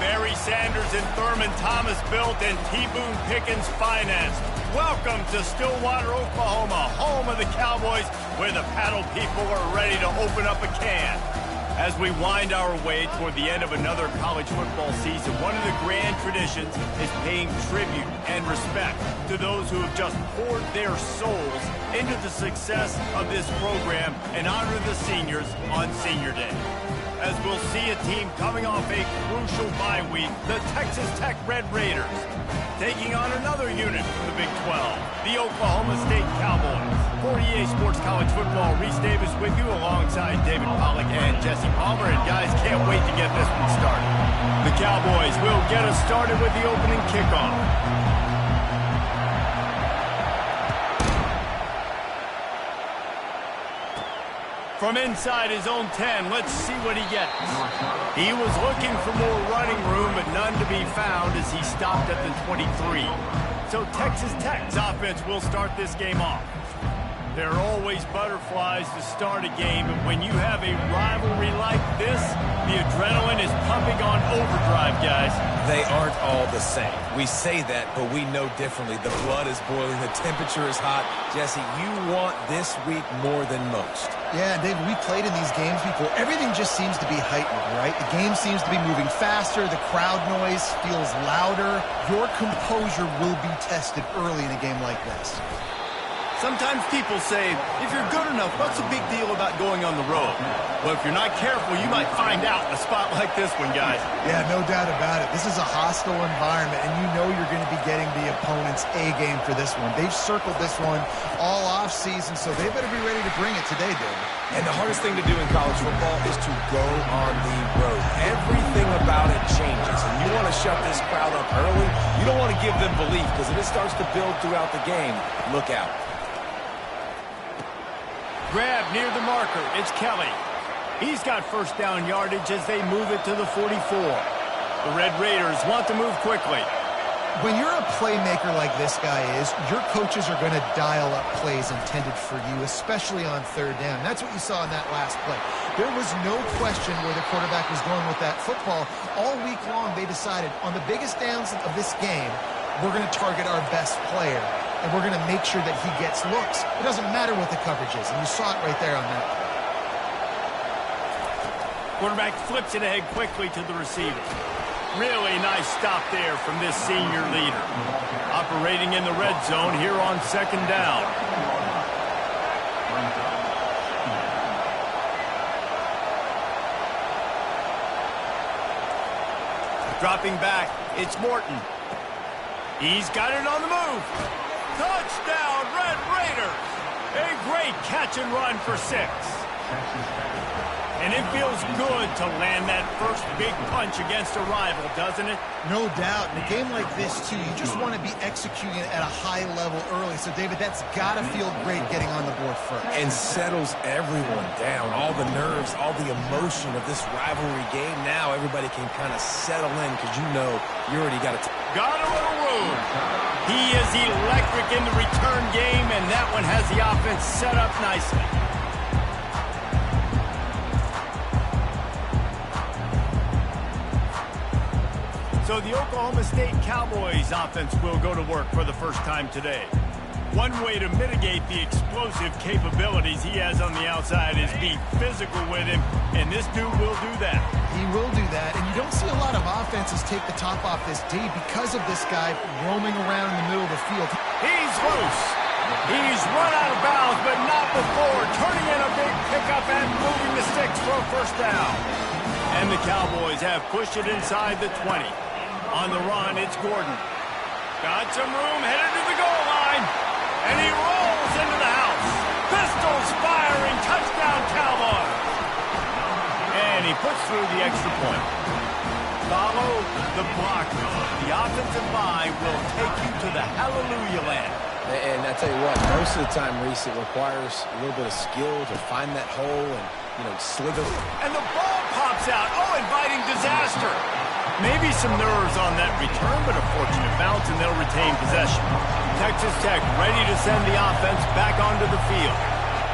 Barry Sanders and Thurman Thomas built and T. Boone Pickens financed. Welcome to Stillwater, Oklahoma, home of the Cowboys, where the paddle people are ready to open up a can. As we wind our way toward the end of another college football season, one of the grand traditions is paying tribute and respect to those who have just poured their souls into the success of this program and honor the seniors on Senior Day. As we'll see a team coming off a crucial bye week, the Texas Tech Red Raiders, taking on another unit from the Big 12, the Oklahoma State Cowboys. For EA Sports College Football, Reese Davis with you alongside David Pollack and Jesse Palmer. And guys, can't wait to get this one started. The Cowboys will get us started with the opening kickoff. From inside his own 10, let's see what he gets. He was looking for more running room, but none to be found as he stopped at the 23. So Texas Tech's offense will start this game off. There are always butterflies to start a game, but when you have a rivalry like this, the adrenaline is pumping on overdrive, guys. They aren't all the same. We say that, but we know differently. The blood is boiling. The temperature is hot. Jesse, you want this week more than most. Yeah, David, we played in these games before. Everything just seems to be heightened, right? The game seems to be moving faster. The crowd noise feels louder. Your composure will be tested early in a game like this. Sometimes people say, if you're good enough, what's the big deal about going on the road? Well, if you're not careful, you might find out in a spot like this one, guys. Yeah, no doubt about it. This is a hostile environment, and you know you're going to be getting the opponent's A game for this one. They've circled this one all offseason, so they better be ready to bring it today, David. And the hardest thing to do in college football is to go on the road. Everything about it changes, and you want to shut this crowd up early. You don't want to give them belief, because if it starts to build throughout the game, look out. Grab near the marker. It's Kelly. He's got first down yardage as they move it to the 44. The Red Raiders want to move quickly. When you're a playmaker like this guy is, your coaches are going to dial up plays intended for you, especially on third down. That's what you saw in that last play. There was no question where the quarterback was going with that football. All week long, they decided on the biggest downs of this game, we're going to target our best player, and we're going to make sure that he gets looks. It doesn't matter what the coverage is, and you saw it right there on that. Quarterback flips it ahead quickly to the receiver. Really nice stop there from this senior leader. Operating in the red zone here on second down. Dropping back, it's Morton. He's got it on the move. Touchdown, Red Raiders. A great catch and run for 6. And it feels good to land that first big punch against a rival, doesn't it? No doubt. In a game like this, too, you just want to be executing it at a high level early. So, David, that's got to feel great getting on the board first. And settles everyone down. All the nerves, all the emotion of this rivalry game. Now everybody can kind of settle in because you know you already got it. Got a little room. He is electric in the return game, and that one has the offense set up nicely. So the Oklahoma State Cowboys offense will go to work for the first time today. One way to mitigate the explosive capabilities he has on the outside is be physical with him, and this dude will do that. He will do that, and you don't see a lot of offenses take the top off this D because of this guy roaming around in the middle of the field. He's loose. He's run out of bounds, but not before turning in a big pickup and moving the sticks for a first down. And the Cowboys have pushed it inside the 20. On the run, it's Gordon. Got some room, headed to the goal line. And he rolls into the house. Pistols firing, touchdown Cowboys. And he puts through the extra point. Follow the blocker. The offensive line will take you to the hallelujah land. And I tell you what, most of the time, Reese, it requires a little bit of skill to find that hole and, slither. And the ball pops out. Oh, inviting disaster. Maybe some nerves on that return, but a fortunate bounce, and they'll retain possession. Texas Tech ready to send the offense back onto the field.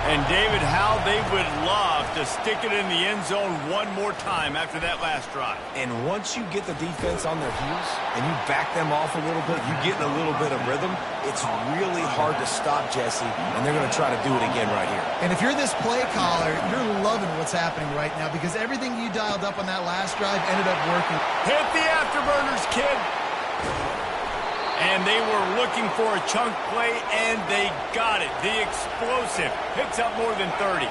And, David, how they would love to stick it in the end zone one more time after that last drive. And once you get the defense on their heels and you back them off a little bit, you get in a little bit of rhythm, it's really hard to stop, Jesse, and they're going to try to do it again right here. And if you're this play caller, you're loving what's happening right now because everything you dialed up on that last drive ended up working. Hit the afterburners, kid. And they were looking for a chunk play, and they got it. The explosive picks up more than 30.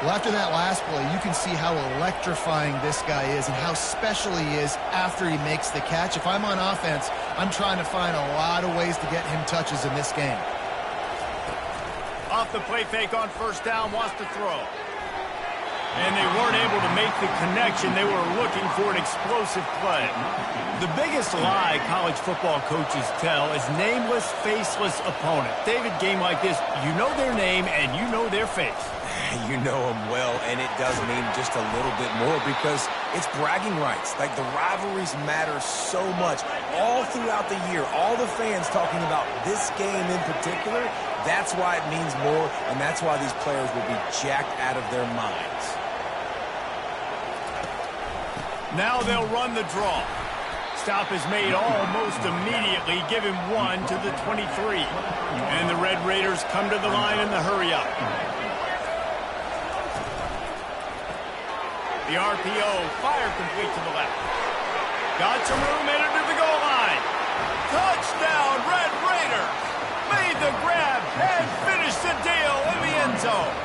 Well, after that last play, you can see how electrifying this guy is and how special he is after he makes the catch. If I'm on offense, I'm trying to find a lot of ways to get him touches in this game. Off the play fake on first down, wants to throw. And they weren't able to make the connection. They were looking for an explosive play. The biggest lie college football coaches tell is nameless, faceless opponent. David, game like this, you know their name and you know their face. You know them well, and it does mean just a little bit more because it's bragging rights. Like, the rivalries matter so much. All throughout the year, all the fans talking about this game in particular, that's why it means more, and that's why these players will be jacked out of their minds. Now they'll run the draw. Stop is made almost immediately. Give him 1 to the 23. And the Red Raiders come to the line in the hurry-up. The RPO, fire complete to the left. Got some room, headed to the goal line. Touchdown, Red Raiders! Made the grab and finished the deal in the end zone.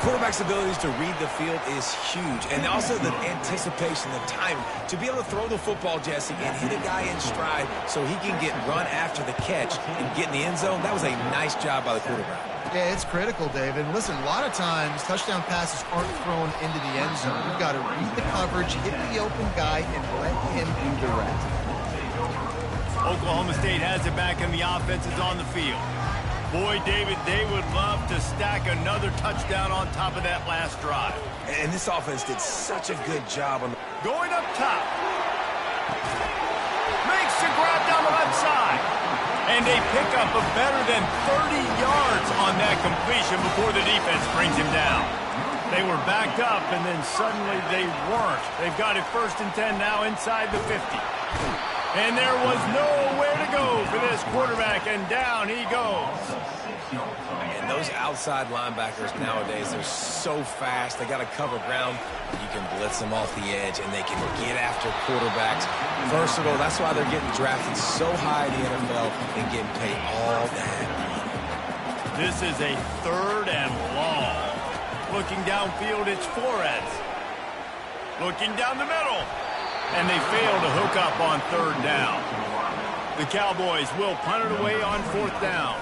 Quarterback's abilities to read the field is huge, and also the anticipation, the time to be able to throw the football, Jesse, and hit a guy in stride so he can get run after the catch and get in the end zone. That was a nice job by the quarterback. Yeah, it's critical, David. Listen, a lot of times touchdown passes aren't thrown into the end zone. You've got to read the coverage, hit the open guy, and let him do the rest. Oklahoma State has it back, and the offense is on the field. Boy, David, they would love to stack another touchdown on top of that last drive. And this offense did such a good job on going up top. Makes the grab down the left side. And they pick up a better than 30 yards on that completion before the defense brings him down. They were backed up, and then suddenly they weren't. They've got it 1st and 10 now inside the 50. And there was nowhere to go for this quarterback, and down he goes. And those outside linebackers nowadays, they're so fast. They got to cover ground. You can blitz them off the edge, and they can get after quarterbacks. Versatile. That's why they're getting drafted so high in the NFL and getting paid all that money. This is a 3rd and long. Looking downfield, it's Flores. Looking down the middle. And they fail to hook up on 3rd down. The Cowboys will punt it away on 4th down.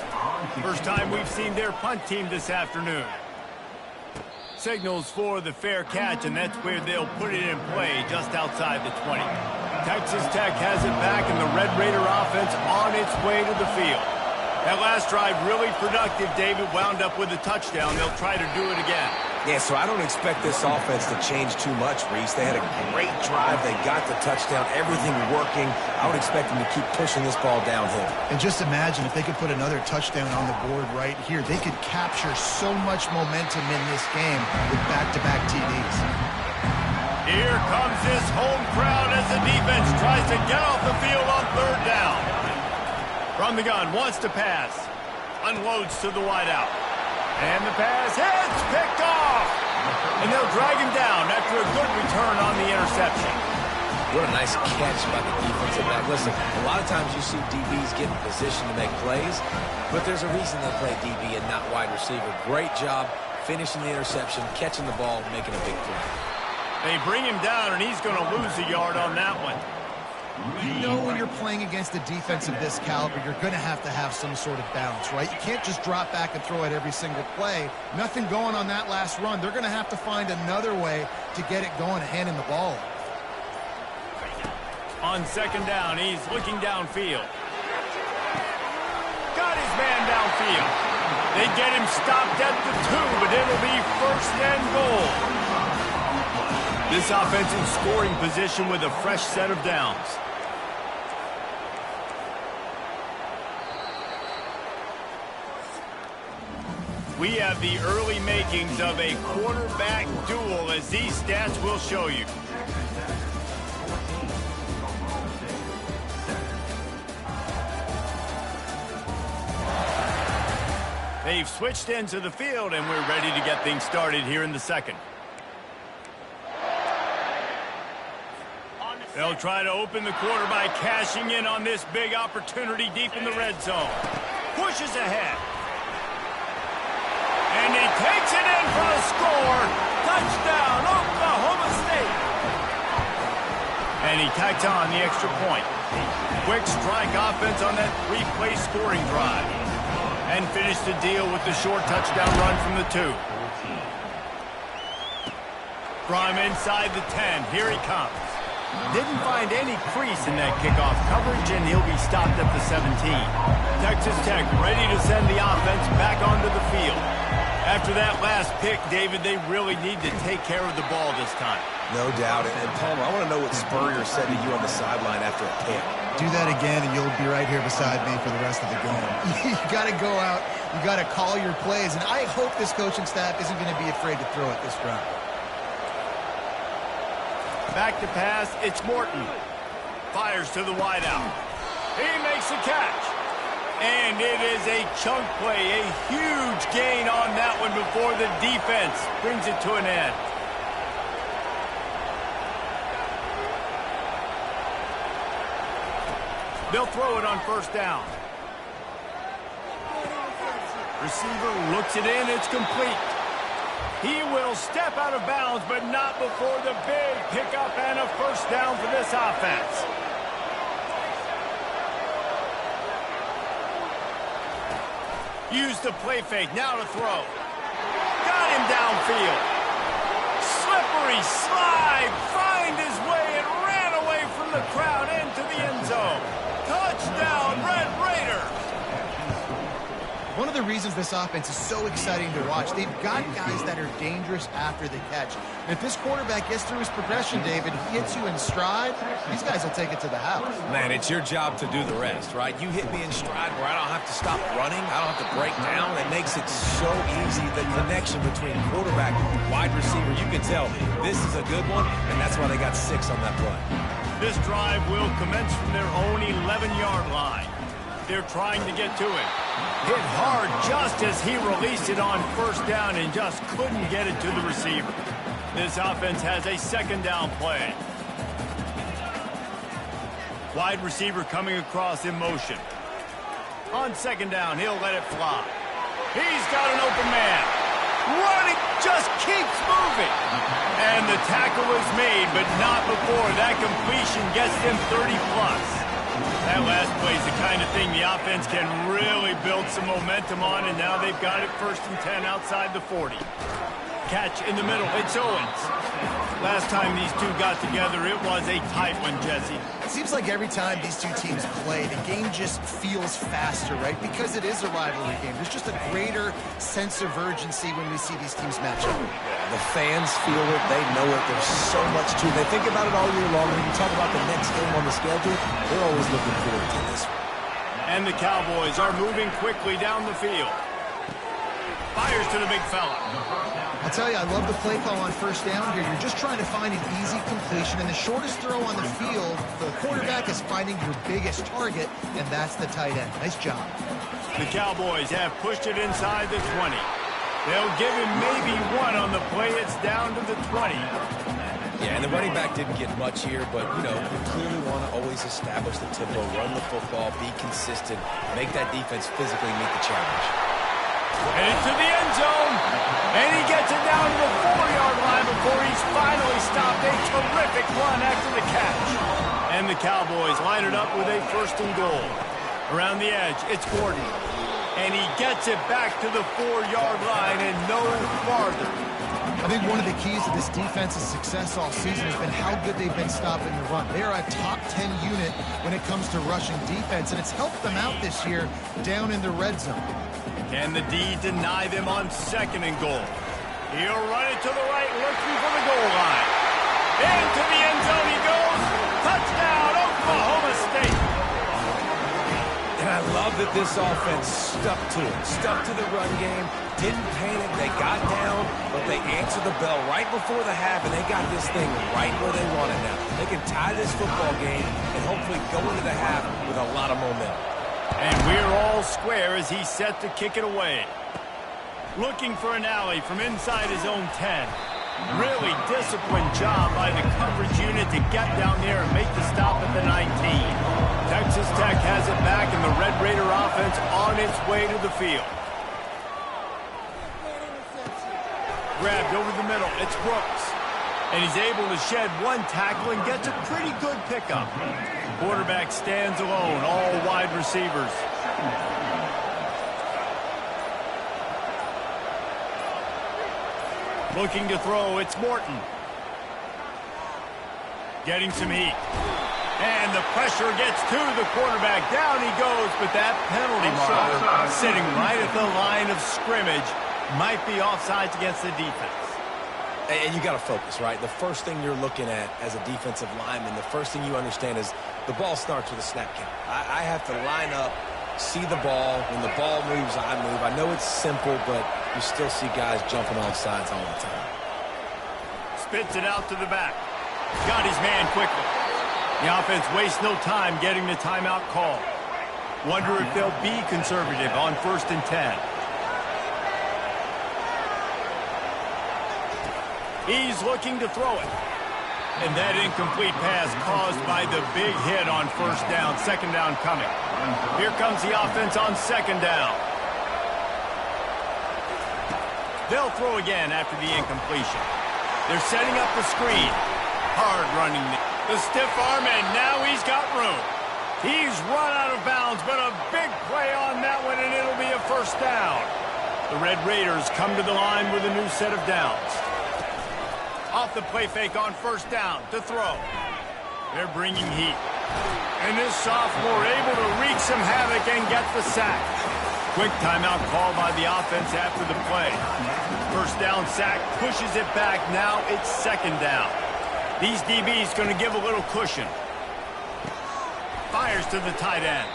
First time we've seen their punt team this afternoon. Signals for the fair catch, and that's where they'll put it in play just outside the 20. Texas Tech has it back, and the Red Raider offense on its way to the field. That last drive really productive. David wound up with a touchdown. They'll try to do it again. Yeah, so I don't expect this offense to change too much, Reese. They had a great drive. They got the touchdown. Everything working. I would expect them to keep pushing this ball downhill. And just imagine if they could put another touchdown on the board right here. They could capture so much momentum in this game with back-to-back TDs. Here comes this home crowd as the defense tries to get off the field on 3rd down. From the gun, wants to pass. Unloads to the wideout. And the pass hits, picked off. And they'll drag him down after a good return on the interception. What a nice catch by the defensive back. Listen, a lot of times you see DBs get in position to make plays, but there's a reason they play DB and not wide receiver. Great job finishing the interception, catching the ball, making a big play. They bring him down, and he's going to lose a yard on that one. You know when you're playing against a defense of this caliber, you're going to have some sort of balance, right? You can't just drop back and throw it every single play. Nothing going on that last run. They're going to have to find another way to get it going, handing the ball. On 2nd down, he's looking downfield. Got his man downfield. They get him stopped at the 2, but it'll be 1st and goal. This offense in scoring position with a fresh set of downs. We have the early makings of a quarterback duel, as these stats will show you. They've switched into the field, and we're ready to get things started here in the second. They'll try to open the quarter by cashing in on this big opportunity deep in the red zone. Pushes ahead. And he takes it in for a score. Touchdown, Oklahoma State. And he tacks on the extra point. Quick strike offense on that three-play scoring drive. And finished the deal with the short touchdown run from the 2. From inside the 10, here he comes. Didn't find any crease in that kickoff coverage, and he'll be stopped at the 17. Texas Tech ready to send the offense back onto the field. After that last pick, David, they really need to take care of the ball this time. No doubt. And Palmer, I want to know what Spurrier said to you on the sideline after a pick. Do that again, and you'll be right here beside me for the rest of the game. You got to go out. You got to call your plays, and I hope this coaching staff isn't going to be afraid to throw it this round. Back to pass, it's Morton. Fires to the wideout. He makes the catch. And it is a chunk play, a huge gain on that one before the defense brings it to an end. They'll throw it on first down. Receiver looks it in, it's complete. He will step out of bounds, but not before the big pickup and a first down for this offense. Use the play fake, now to throw. Got him downfield. Slippery slide, find his way and ran away from the crowd into the end zone. Touchdown, Red Raiders. One of the reasons this offense is so exciting to watch, they've got guys that are dangerous after the catch. And if this quarterback gets through his progression, David, he hits you in stride, these guys will take it to the house. Man, it's your job to do the rest, right? You hit me in stride where I don't have to stop running. I don't have to break down. It makes it so easy, the connection between quarterback and wide receiver. You can tell this is a good one, and that's why they got 6 on that play. This drive will commence from their own 11-yard line. They're trying to get to it. Hit hard just as he released it on first down and just couldn't get it to the receiver. This offense has a second down play. Wide receiver coming across in motion. On second down, he'll let it fly. He's got an open man. Running, just keeps moving. And the tackle is made, but not before that completion gets them 30+. That last play is the kind of thing the offense can really build some momentum on, and now they've got it 1st and 10 outside the 40. Catch in the middle, it's Owens. Last time these two got together, it was a tight one, Jesse. It seems like every time these two teams play, the game just feels faster, right? Because it is a rivalry game. There's just a greater sense of urgency when we see these teams match up. The fans feel it. They know it. There's so much to it. They think about it all year long. When you talk about the next game on the schedule, they're always looking forward to this one. And the Cowboys are moving quickly down the field. Fires to the big fella. I'll tell you, I love the play call on first down here. You're just trying to find an easy completion, and the shortest throw on the field, the quarterback is finding your biggest target, and that's the tight end. Nice job. The Cowboys have pushed it inside the 20. They'll give him maybe one on the play. It's down to the 20. Yeah, and the running back didn't get much here, but, you know, you clearly want to always establish the tempo, run the football, be consistent, make that defense physically meet the challenge. Headed to the end zone, and he gets it down to the 4-yard line before he's finally stopped. A terrific run after the catch. And the Cowboys line it up with a 1st and goal. Around the edge, it's Gordon. And he gets it back to the 4-yard line and no farther. I think one of the keys to this defense's success all season has been how good they've been stopping the run. They are a top 10 unit when it comes to rushing defense, and it's helped them out this year down in the red zone. Can the D deny them on 2nd and goal? He'll run it to the right, looking for the goal line. Into the end zone he goes. Touchdown, Oklahoma State. And I love that this offense stuck to it, stuck to the run game, didn't panic, they got down, but they answered the bell right before the half, and they got this thing right where they want it now. They can tie this football game and hopefully go into the half with a lot of momentum. And we're all square as he's set to kick it away. Looking for an alley from inside his own 10. Really disciplined job by the coverage unit to get down there and make the stop at the 19. Texas Tech has it back, and the Red Raider offense on its way to the field. Grabbed over the middle. It's Brooks. And he's able to shed one tackle and gets a pretty good pickup. Quarterback stands alone, all wide receivers. Looking to throw, it's Morton. Getting some heat. And the pressure gets to the quarterback. Down he goes, but that penalty marker sitting right at the line of scrimmage might be offsides against the defense. And you got to focus, right? The first thing you're looking at as a defensive lineman, the first thing you understand is the ball starts with a snap count. I have to line up, see the ball. When the ball moves, I move. I know it's simple, but you still see guys jumping off sides all the time. Spits it out to the back. Got his man quickly. The offense wastes no time getting the timeout call. Wonder if they'll be conservative on 1st and 10. He's looking to throw it. And that incomplete pass caused by the big hit on 1st down. 2nd down coming. Here comes the offense on 2nd down. They'll throw again after the incompletion. They're setting up the screen. Hard running. The stiff arm, and now he's got room. He's run out of bounds, but a big play on that one, and it'll be a 1st down. The Red Raiders come to the line with a new set of downs. Off the play fake on 1st down to throw. They're bringing heat. And this sophomore able to wreak some havoc and get the sack. Quick timeout call by the offense after the play. 1st down sack, pushes it back. Now it's 2nd down. These DBs going to give a little cushion. Fires to the tight end.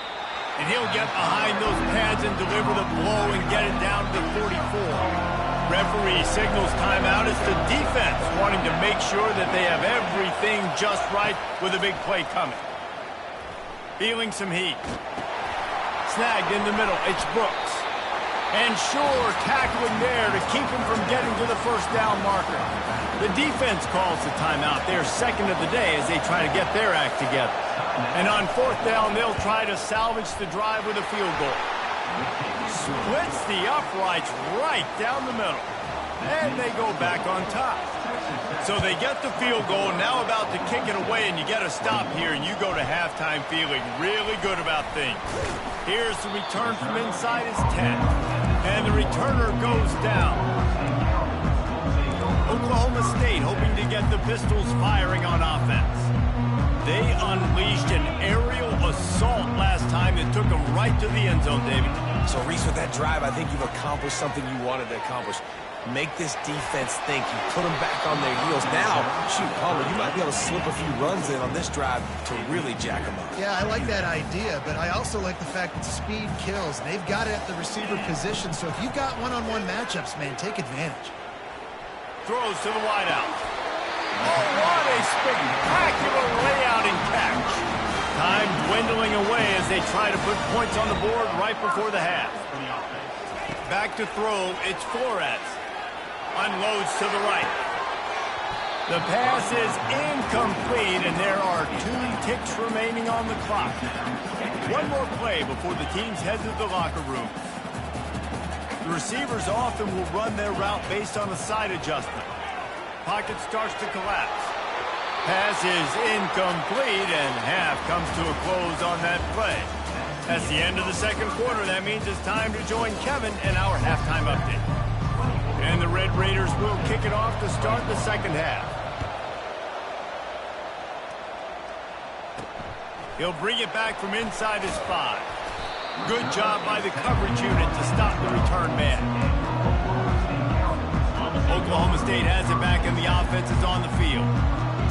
And he'll get behind those pads and deliver the blow and get it down to the 44. Referee signals timeout. It's the defense wanting to make sure that they have everything just right with a big play coming. Feeling some heat. Snagged in the middle. It's Brooks. And sure, tackling there to keep him from getting to the 1st down marker. The defense calls the timeout. They're 2nd of the day as they try to get their act together. And on 4th down, they'll try to salvage the drive with a field goal. Splits the uprights right down the middle. And they go back on top. So they get the field goal, now about to kick it away, and you get a stop here, and you go to halftime feeling really good about things. Here's the return from inside his 10. And the returner goes down. Oklahoma State hoping to get the Pistols firing on offense. They unleashed an aerial assault last time that took them right to the end zone, David. So, Reese, with that drive, I think you've accomplished something you wanted to accomplish. Make this defense think. You put them back on their heels. Now, shoot, Palmer, you might be able to slip a few runs in on this drive to really jack them up. Yeah, I like that idea, but I also like the fact that speed kills. They've got it at the receiver position, so if you've got one-on-one matchups, man, take advantage. Throws to the wideout. Oh, what a spectacular layout and catch. Time dwindling away as they try to put points on the board right before the half. Back to throw, it's Flores. Unloads to the right. The pass is incomplete, and there are 2 ticks remaining on the clock. One more play before the teams head to the locker room. The receivers often will run their route based on a side adjustment. Pocket starts to collapse. Pass is incomplete, and half comes to a close on that play. That's the end of the 2nd quarter. That means it's time to join Kevin in our halftime update. And the Red Raiders will kick it off to start the 2nd half. He'll bring it back from inside his 5. Good job by the coverage unit to stop the return man. Oklahoma State has it back, and the offense is on the field.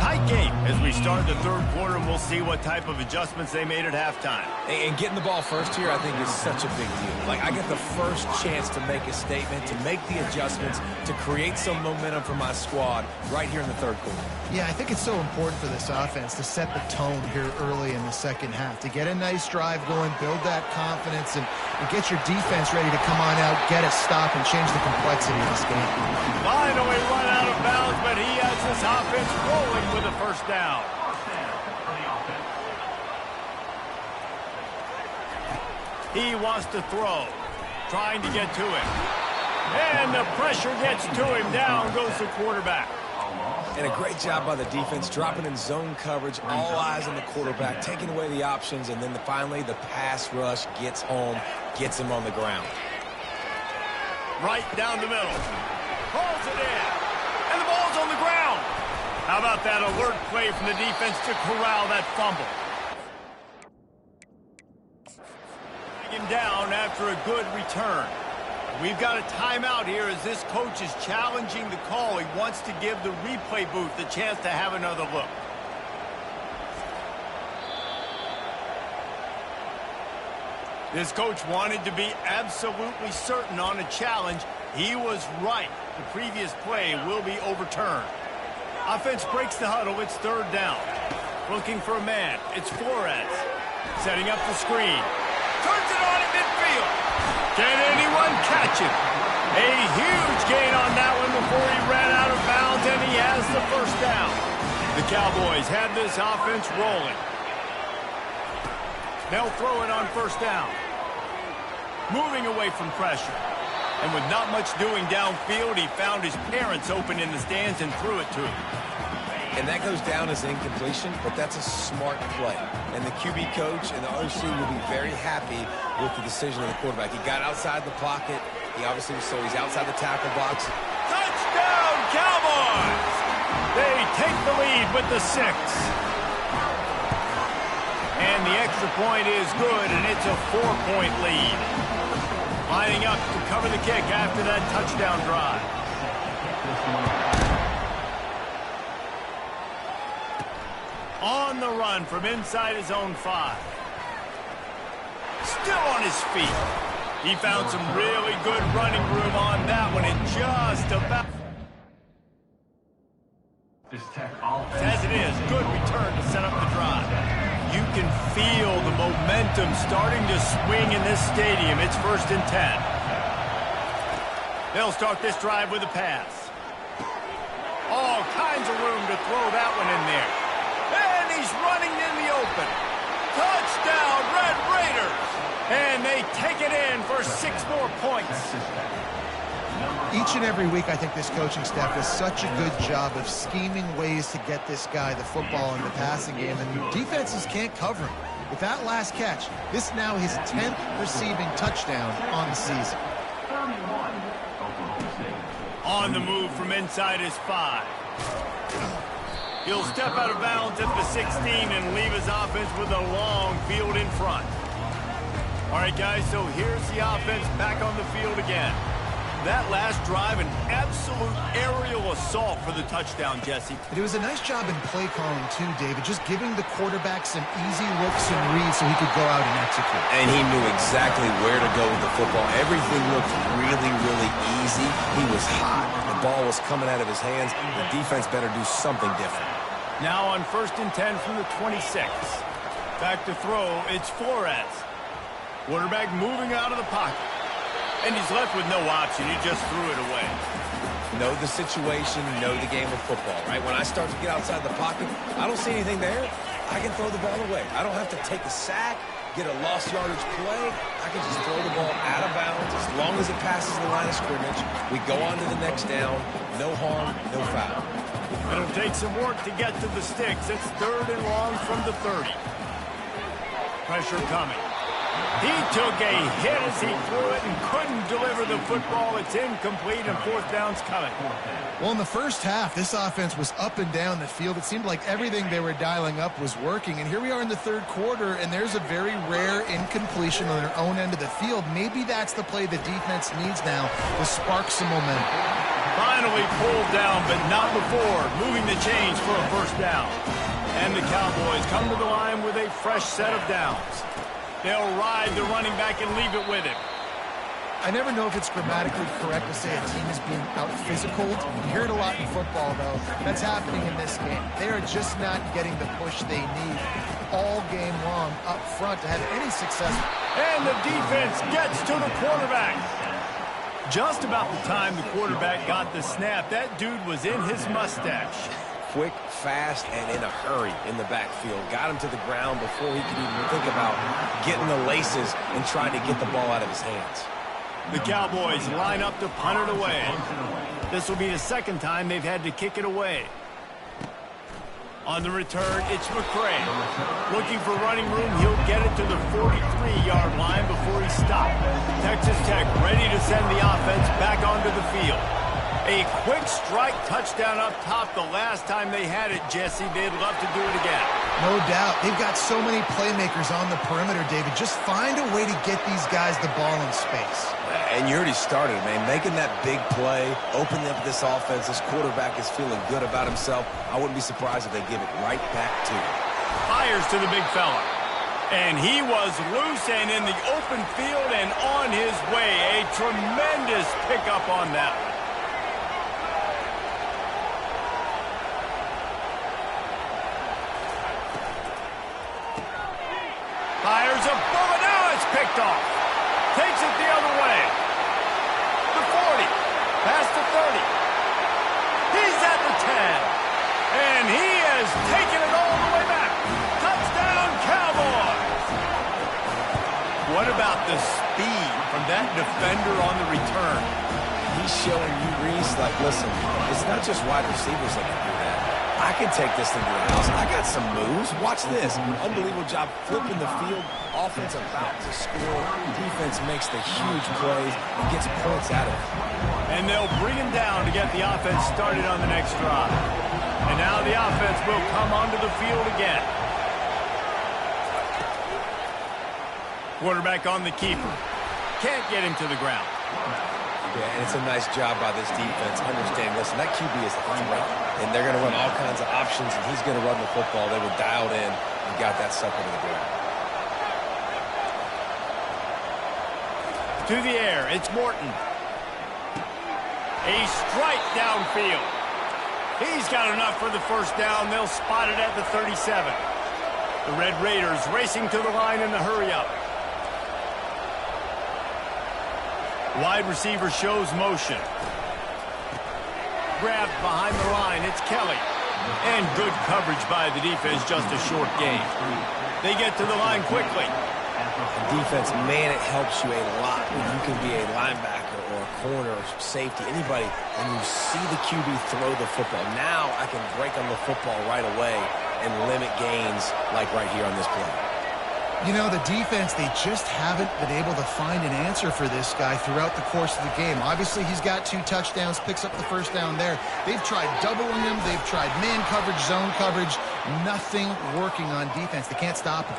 tight game as we start the third quarter, and we'll see what type of adjustments they made at halftime. And getting the ball first here, I think, is such a big deal. Like, I get the first chance to make a statement, to make the adjustments, to create some momentum for my squad right here in the third quarter. Yeah, I think it's so important for this offense to set the tone here early in the second half, to get a nice drive going, build that confidence, and get your defense ready to come on out, get a stop, and change the complexity of this game. Finally run out of bounds, but he has this offense rolling with a first down. He wants to throw, trying to get to him. And the pressure gets to him. Down goes the quarterback. And a great job by the defense, dropping in zone coverage, all eyes on the quarterback, taking away the options, and then finally the pass rush gets home, gets him on the ground. Right down the middle. Pulls it in. And the ball's on the ground. How about that alert play from the defense to corral that fumble? Him down after a good return. We've got a timeout here as this coach is challenging the call. He wants to give the replay booth the chance to have another look. This coach wanted to be absolutely certain on a challenge. He was right. The previous play will be overturned. Offense breaks the huddle. It's third down. Looking for a man. It's Flores. Setting up the screen. Turns it on at midfield. Can anyone catch him? A huge gain on that one before he ran out of bounds, and he has the first down. The Cowboys had this offense rolling. They'll throw it on first down. Moving away from pressure. And with not much doing downfield, he found his parents open in the stands and threw it to him. And that goes down as an incompletion, but that's a smart play. And the QB coach and the OC will be very happy with the decision of the quarterback. He got outside the pocket. He obviously so he's outside the tackle box. Touchdown, Cowboys! They take the lead with the 6. And the extra point is good, and it's a 4-point lead. Lining up to cover the kick after that touchdown drive. On the run from inside his own 5. Still on his feet. He found some really good running room on that one and just about... As it is, good return to set up the drive. You can feel the momentum starting to swing in this stadium. It's 1st and 10. They'll start this drive with a pass. All kinds of room to throw that one in there. And he's running in the open. Touchdown, Red Raiders! And they take it in for 6 more points. Each and every week, I think this coaching staff does such a good job of scheming ways to get this guy the football in the passing game, and defenses can't cover him. With that last catch, this now his 10th receiving touchdown on the season. On the move from inside his 5. He'll step out of bounds at the 16 and leave his offense with a long field in front. All right, guys, so here's the offense back on the field again. That last drive, an absolute aerial assault for the touchdown, Jesse. But it was a nice job in play calling, too, David, just giving the quarterback some easy looks and reads so he could go out and execute. And he knew exactly where to go with the football. Everything looked really, really easy. He was hot. The ball was coming out of his hands. The defense better do something different. Now on 1st and 10 from the 26. Back to throw, it's Flores. Quarterback moving out of the pocket. And he's left with no option. He just threw it away. Know the situation, know the game of football, right? When I start to get outside the pocket, I don't see anything there. I can throw the ball away. I don't have to take a sack, get a lost yardage play. I can just throw the ball out of bounds as long as it passes the line of scrimmage. We go on to the next down. No harm, no foul. It'll take some work to get to the sticks. It's 3rd and long from the 30. Pressure coming. He took a hit as he threw it and couldn't deliver the football. It's incomplete and 4th down's coming. Well, in the first half, this offense was up and down the field. It seemed like everything they were dialing up was working. And here we are in the 3rd quarter, and there's a very rare incompletion on their own end of the field. Maybe that's the play the defense needs now to spark some momentum. Finally pulled down, but not before moving the chains for a first down. And the Cowboys come to the line with a fresh set of downs. They'll ride the running back and leave it with him. I never know if it's grammatically correct to say a team is being out-physical. You hear it a lot in football, though. That's happening in this game. They are just not getting the push they need all game long up front to have any success. And the defense gets to the quarterback. Just about the time the quarterback got the snap, that dude was in his mustache. Quick, fast, and in a hurry in the backfield. Got him to the ground before he could even think about getting the laces and trying to get the ball out of his hands. The Cowboys line up to punt it away. This will be the second time they've had to kick it away. On the return, it's McCray. Looking for running room, he'll get it to the 43-yard line before he stopped. Texas Tech ready to send the offense back onto the field. A quick strike touchdown up top the last time they had it, Jesse. They'd love to do it again. No doubt. They've got so many playmakers on the perimeter, David. Just find a way to get these guys the ball in space. And you already started, man. Making that big play, opening up this offense. This quarterback is feeling good about himself. I wouldn't be surprised if they give it right back to him. Fires to the big fella. And he was loose and in the open field and on his way. A tremendous pickup on that one. Fires a bullet. Now it's picked off. Takes it the other way. The 40. Past the 30. He's at the 10. And he has taken it all the way back. Touchdown, Cowboys. What about the speed from that defender on the return? He's showing you, Reese, like, listen, it's not just wide receivers that can do that. I can take this thing to the house. I got some moves. Watch this. Unbelievable job flipping the field. Offense about to score. Defense makes the huge plays and gets points out of it. And they'll bring him down to get the offense started on the next drive. And now the offense will come onto the field again. Quarterback on the keeper. Can't get him to the ground. Yeah, and it's a nice job by this defense. Understand, listen, that QB is a threat, and they're going to run all kinds of options, and he's going to run the football. They were dialed in and got that sucker to the ground. To the air, it's Morton. A strike downfield. He's got enough for the first down. They'll spot it at the 37. The Red Raiders racing to the line in the hurry-up. Wide receiver shows motion. Grabbed behind the line, it's Kelly. And good coverage by the defense, just a short gain. They get to the line quickly. Defense, man, it helps you a lot when you can be a linebacker or a corner or safety, anybody, and you see the QB throw the football. Now I can break on the football right away and limit gains like right here on this play. You know, the defense, they just haven't been able to find an answer for this guy throughout the course of the game. Obviously, he's got 2 touchdowns, picks up the first down there. They've tried doubling him. They've tried man coverage, zone coverage. Nothing working on defense. They can't stop him.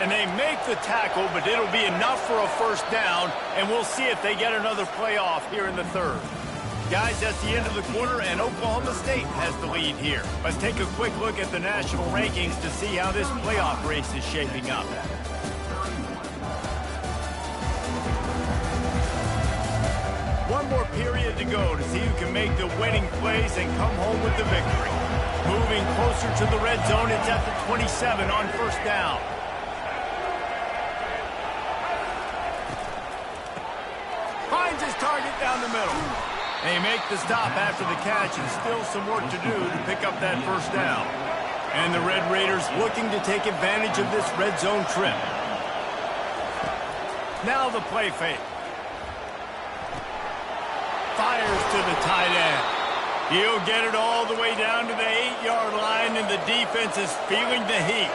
And they make the tackle, but it'll be enough for a first down, and we'll see if they get another play off here in the third. Guys, that's the end of the quarter, and Oklahoma State has the lead here. Let's take a quick look at the national rankings to see how this playoff race is shaping up. One more period to go to see who can make the winning plays and come home with the victory. Moving closer to the red zone, it's at the 27 on first down. Finds his target down the middle. They make the stop after the catch, and still some work to do to pick up that first down. And the Red Raiders looking to take advantage of this red zone trip. Now the play fake. Fires to the tight end. He'll get it all the way down to the 8-yard line, and the defense is feeling the heat.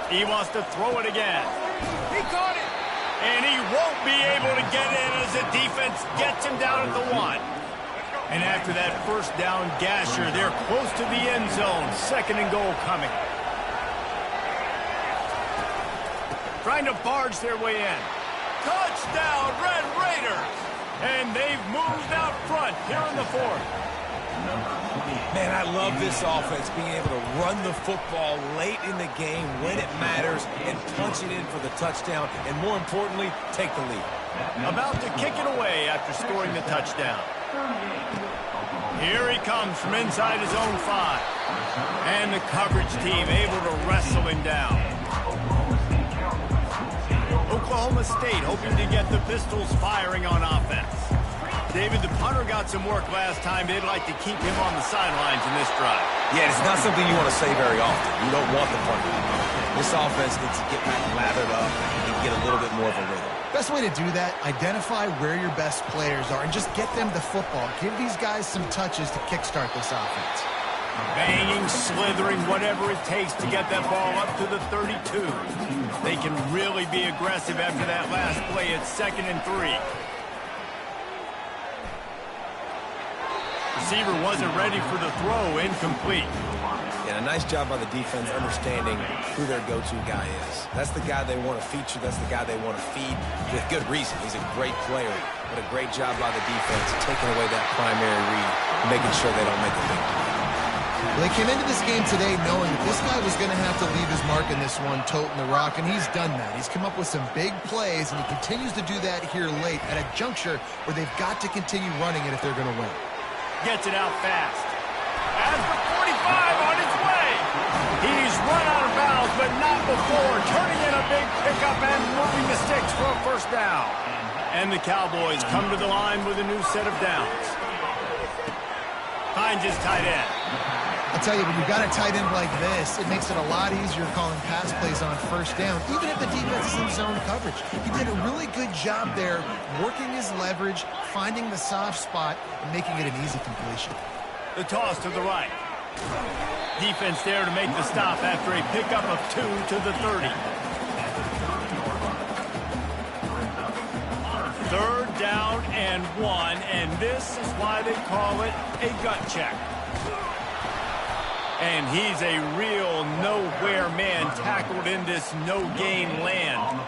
He wants to throw it again. He caught it. And he won't be able to get in as the defense gets him down at the 1. And after that first down gasher, they're close to the end zone. 2nd and goal coming. trying to barge their way in. Touchdown, Red Raiders! And they've moved out front here in the fourth. Man, I love this offense, being able to run the football late in the game when it matters and punch it in for the touchdown, and more importantly, take the lead. About to kick it away after scoring the touchdown. Here he comes from inside his own 5. And the coverage team able to wrestle him down. Oklahoma State hoping to get the Pistols firing on offense. David, the punter got some work last time. They'd like to keep him on the sidelines in this drive. Yeah, it's not something you want to say very often. You don't want the punter. This offense needs to get back lathered up and get a little bit more of a rhythm. Best way to do that, identify where your best players are and just get them the football. Give these guys some touches to kickstart this offense. Banging, slithering, whatever it takes to get that ball up to the 32. They can really be aggressive after that last play. It's 2nd and 3. Receiver wasn't ready for the throw, incomplete. Yeah, a nice job by the defense understanding who their go-to guy is. That's the guy they want to feature. That's the guy they want to feed with good reason. He's a great player, but a great job by the defense taking away that primary read, making sure they don't make a big play. Well, they came into this game today knowing that this guy was going to have to leave his mark in this one, toting the rock, and he's done that. He's come up with some big plays, and he continues to do that here late at a juncture where they've got to continue running it if they're going to win. Gets it out fast. As the 45 on its way. He's run out of bounds, but not before. Turning in a big pickup and moving the sticks for a first down. And the Cowboys come to the line with a new set of downs. Finds his tight end. I'll tell you, when you've got a tight end like this, it makes it a lot easier calling pass plays on first down, even if the defense is in zone coverage. He did a really good job there, working his leverage, finding the soft spot, and making it an easy completion. The toss to the right. Defense there to make the stop after a pickup of 2 to the 30. 3rd down and 1, and this is why they call it a gut check. And he's a real nowhere man tackled in this no-gain land.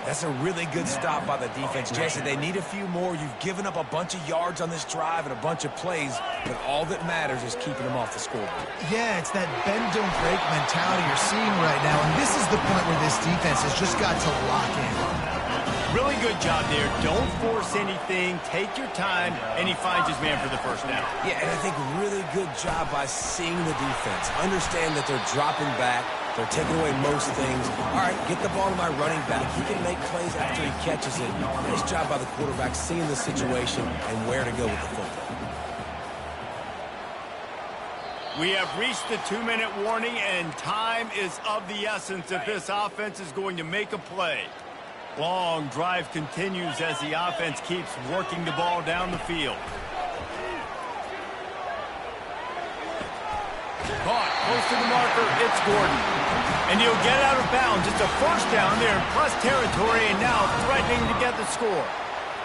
That's a really good stop by the defense. Jason, they need a few more. You've given up a bunch of yards on this drive and a bunch of plays, but all that matters is keeping them off the scoreboard. Yeah, it's that bend, don't break mentality you're seeing right now, and this is the point where this defense has just got to lock in. Really good job there. Don't force anything. Take your time, and he finds his man for the first down. Yeah, and I think really good job by seeing the defense. Understand that they're dropping back. They're taking away most things. All right, get the ball to my running back. He can make plays after he catches it. Nice job by the quarterback seeing the situation and where to go with the football. We have reached the 2-minute warning, and time is of the essence if this offense is going to make a play. Long drive continues as the offense keeps working the ball down the field. Caught close to the marker, it's Gordon. And he'll get out of bounds. It's a first down there in plus territory and now threatening to get the score.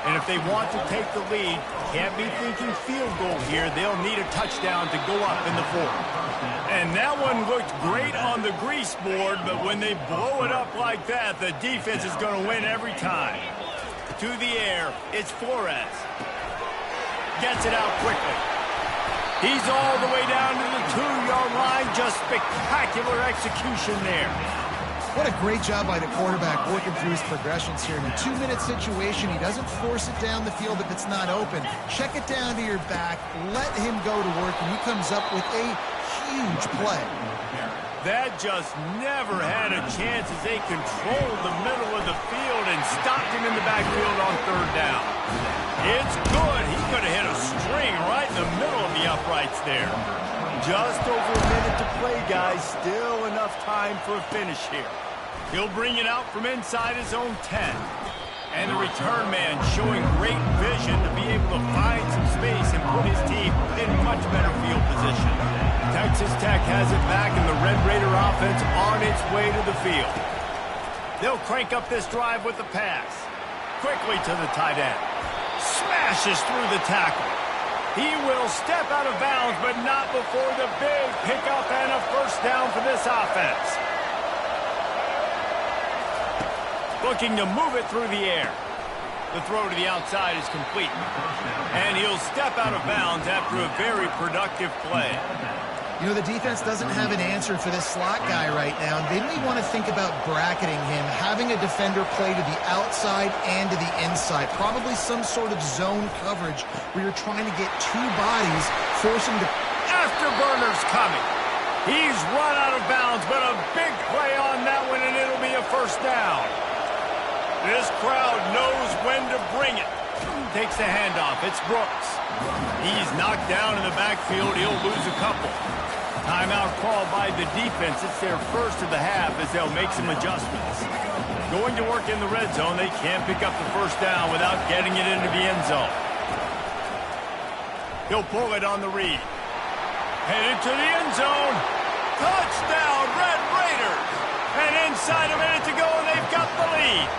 And if they want to take the lead, can't be thinking field goal here. They'll need a touchdown to go up in the fourth. And that one looked great on the grease board, but when they blow it up like that, the defense is going to win every time. To the air, it's Flores. Gets it out quickly. He's all the way down to the 2-yard line. Just spectacular execution there. What a great job by the quarterback working through his progressions here. In a 2-minute situation, he doesn't force it down the field if it's not open. Check it down to your back, let him go to work, and he comes up with a huge play. That just never had a chance as they controlled the middle of the field and stopped him in the backfield on 3rd down. It's good. He could have hit a string right in the middle of the uprights there. Just over a minute to play, guys. Still enough time for a finish here. He'll bring it out from inside his own 10. And the return man showing great vision to be able to find some space and put his team in much better field position. Texas Tech has it back, and the Red Raider offense on its way to the field. They'll crank up this drive with the pass. Quickly to the tight end. Smashes through the tackle. He will step out of bounds, but not before the big pickup and a first down for this offense. Looking to move it through the air. The throw to the outside is complete. And he'll step out of bounds after a very productive play. You know, the defense doesn't have an answer for this slot guy right now. They may want to think about bracketing him, having a defender play to the outside and to the inside. Probably some sort of zone coverage where you're trying to get two bodies, force him to... Afterburner's coming. He's run out of bounds, but a big play on that one, and it'll be a first down. This crowd knows when to bring it. Takes the handoff. It's Brooks. He's knocked down in the backfield. He'll lose a couple. Timeout called by the defense. It's their first of the half as they'll make some adjustments. Going to work in the red zone. They can't pick up the first down without getting it into the end zone. He'll pull it on the read. Headed to the end zone. Touchdown, Red Raiders. And inside a minute to go, and they've got the lead.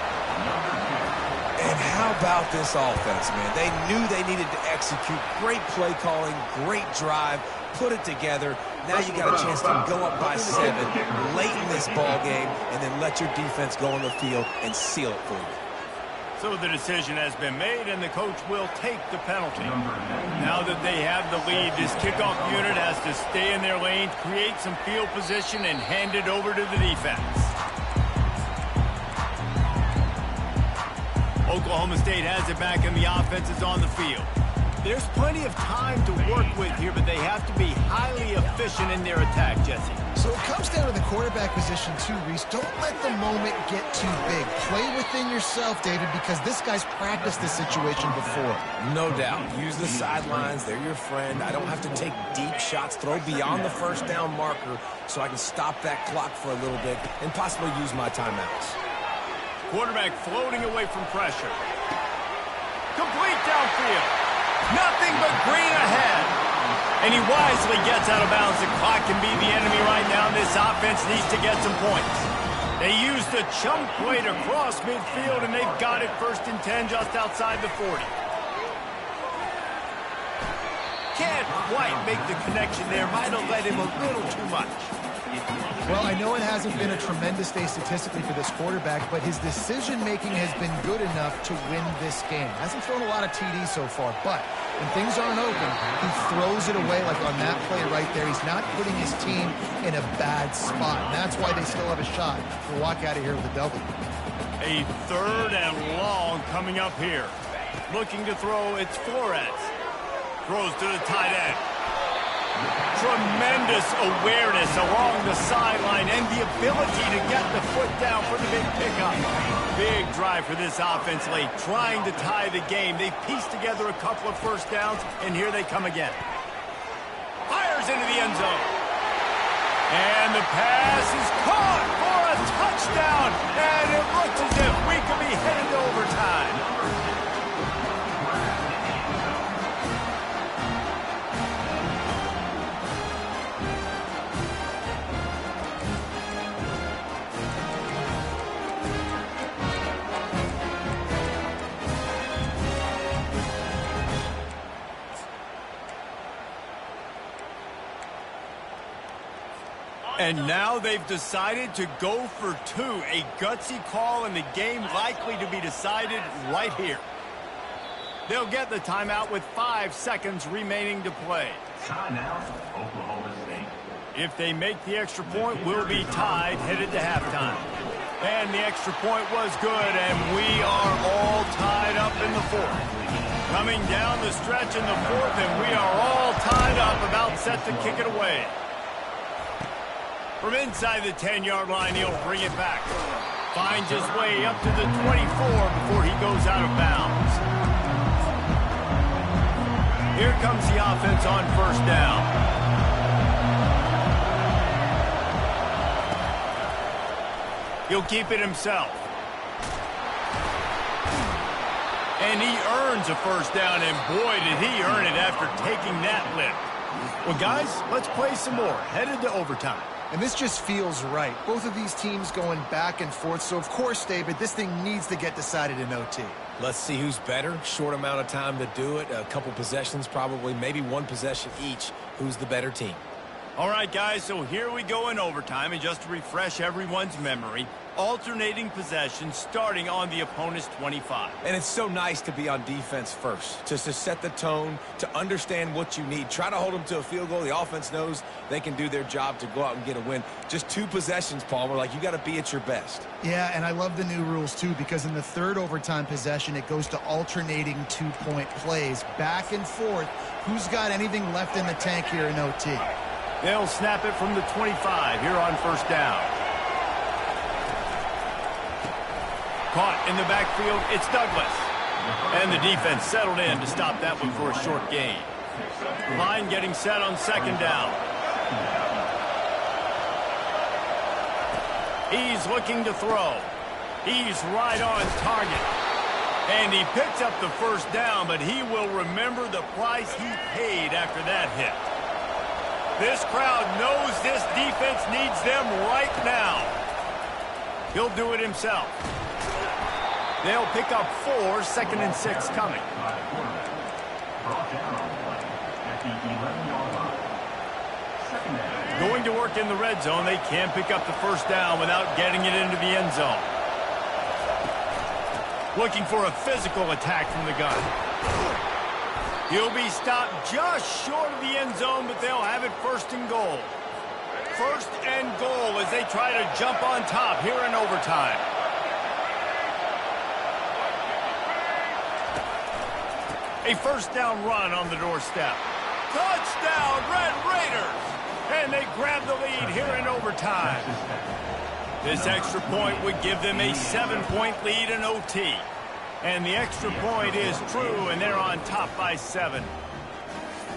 And how about this offense, man? They knew they needed to execute. Great play calling, great drive, put it together. Now you got a chance to go up by 7 late in this ball game and then let your defense go on the field and seal it for you. So the decision has been made, and the coach will take the penalty. Now that they have the lead, this kickoff unit has to stay in their lanes, create some field position, and hand it over to the defense. Oklahoma State has it back, and the offense is on the field. There's plenty of time to work with here, but they have to be highly efficient in their attack, Jesse. So it comes down to the quarterback position too, Reese. Don't let the moment get too big. Play within yourself, David, because this guy's practiced this situation before. No doubt. Use the sidelines. They're your friend. I don't have to take deep shots, throw beyond the first down marker so I can stop that clock for a little bit and possibly use my timeouts. Quarterback floating away from pressure. Complete downfield. Nothing but green ahead. And he wisely gets out of bounds. The clock can be the enemy right now. This offense needs to get some points. They used a chunk play to cross midfield, and they've got it 1st and 10 just outside the 40. Can't quite make the connection there. Might have led him a little too much. Well, I know it hasn't been a tremendous day statistically for this quarterback, but his decision-making has been good enough to win this game. Hasn't thrown a lot of TDs so far, but when things aren't open, he throws it away like on that play right there. He's not putting his team in a bad spot, and that's why they still have a shot to walk out of here with a W. A 3rd and long coming up here. Looking to throw, it's Flores. Throws to the tight end. Tremendous awareness along the sideline and the ability to get the foot down for the big pickup. Big drive for this offense late, trying to tie the game. They pieced together a couple of first downs, and here they come again. Fires into the end zone. And the pass is caught for a touchdown. And it looks as if we could be headed to overtime. And now they've decided to go for 2. A gutsy call, and the game likely to be decided right here. They'll get the timeout with 5 seconds remaining to play. Timeout, Oklahoma State. If they make the extra point, we'll be tied headed to halftime. And the extra point was good, and we are all tied up in the 4th. Coming down the stretch in the 4th, and we are all tied up, about set to kick it away. From inside the 10-yard line, he'll bring it back. Finds his way up to the 24 before he goes out of bounds. Here comes the offense on 1st down. He'll keep it himself. And he earns a 1st down, and boy, did he earn it after taking that lift. Well, guys, let's play some more. Headed to overtime. And this just feels right. Both of these teams going back and forth. So, of course, David, this thing needs to get decided in OT. Let's see who's better. Short amount of time to do it. A couple possessions probably, maybe 1 possession each. Who's the better team? All right, guys, so here we go in overtime. And just to refresh everyone's memory, Alternating possession starting on the opponent's 25. And it's so nice to be on defense first, just to set the tone, to understand what you need. Try to hold them to a field goal. The offense knows they can do their job to go out and get a win. Just 2 possessions, Paul. We're like, you got to be at your best. Yeah, and I love the new rules, too, because in the third overtime possession, it goes to alternating 2-point plays. Back and forth. Who's got anything left in the tank here in OT? They'll snap it from the 25 here on first down. Caught in the backfield, it's Douglas. And the defense settled in to stop that one for a short gain. Line getting set on second down. He's looking to throw. He's right on target. And he picks up the first down, but he will remember the price he paid after that hit. This crowd knows this defense needs them right now. He'll do it himself. They'll pick up 4, 2nd and 6 coming. Going to work in the red zone, they can't pick up the first down without getting it into the end zone. Looking for a physical attack from the gun. He'll be stopped just short of the end zone, but they'll have it 1st and goal. 1st and goal as they try to jump on top here in overtime. A first down run on the doorstep. Touchdown, Red Raiders! And they grab the lead here in overtime. This extra point would give them a 7-point lead in OT. And the extra point is true, and they're on top by 7.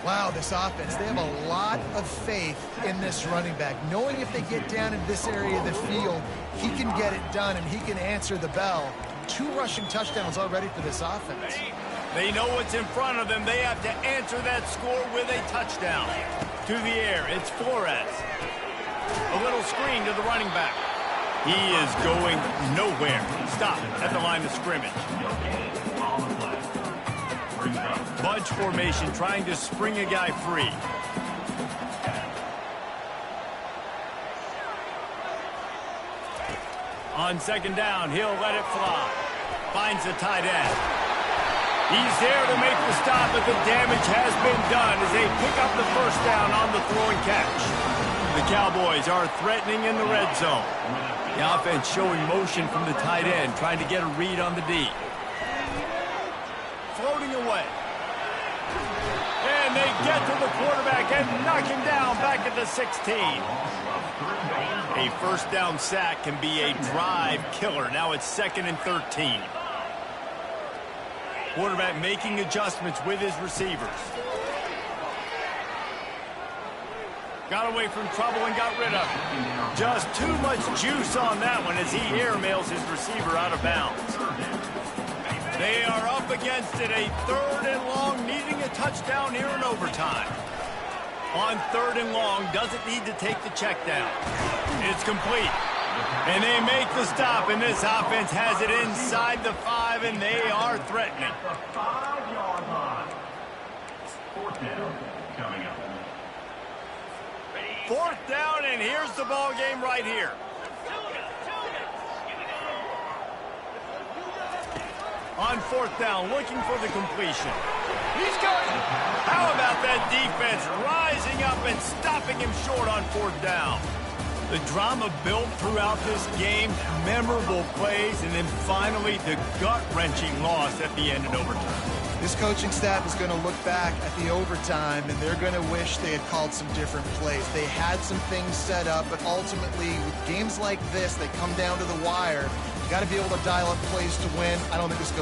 Wow, this offense, they have a lot of faith in this running back. Knowing if they get down in this area of the field, he can get it done, and he can answer the bell. 2 rushing touchdowns already for this offense. They know what's in front of them. They have to answer that score with a touchdown. To the air, it's Flores. A little screen to the running back. He is going nowhere. Stop at the line of scrimmage. Bunch formation trying to spring a guy free. On second down, he'll let it fly. Finds the tight end. He's there to make the stop, but the damage has been done as they pick up the first down on the throw and catch. The Cowboys are threatening in the red zone. The offense showing motion from the tight end, trying to get a read on the D. Floating away. And they get to the quarterback and knock him down back at the 16. A first down sack can be a drive killer. Now it's 2nd and 13. Quarterback making adjustments with his receivers. Got away from trouble and got rid of it. Just too much juice on that one as he airmails his receiver out of bounds. They are up against it, a 3rd and long, needing a touchdown here in overtime. On 3rd and long, doesn't need to take the check down. It's complete. And they make the stop, and this offense has it inside the 5, and they are threatening. The 5-yard line. 4th down coming up. 4th down, and here's the ball game right here. On 4th down, looking for the completion. He's got it. How about that defense rising up and stopping him short on 4th down? The drama built throughout this game, memorable plays, and then finally the gut-wrenching loss at the end in overtime. This coaching staff is going to look back at the overtime, and they're going to wish they had called some different plays. They had some things set up, but ultimately, with games like this, they come down to the wire. You got to be able to dial up plays to win. I don't think this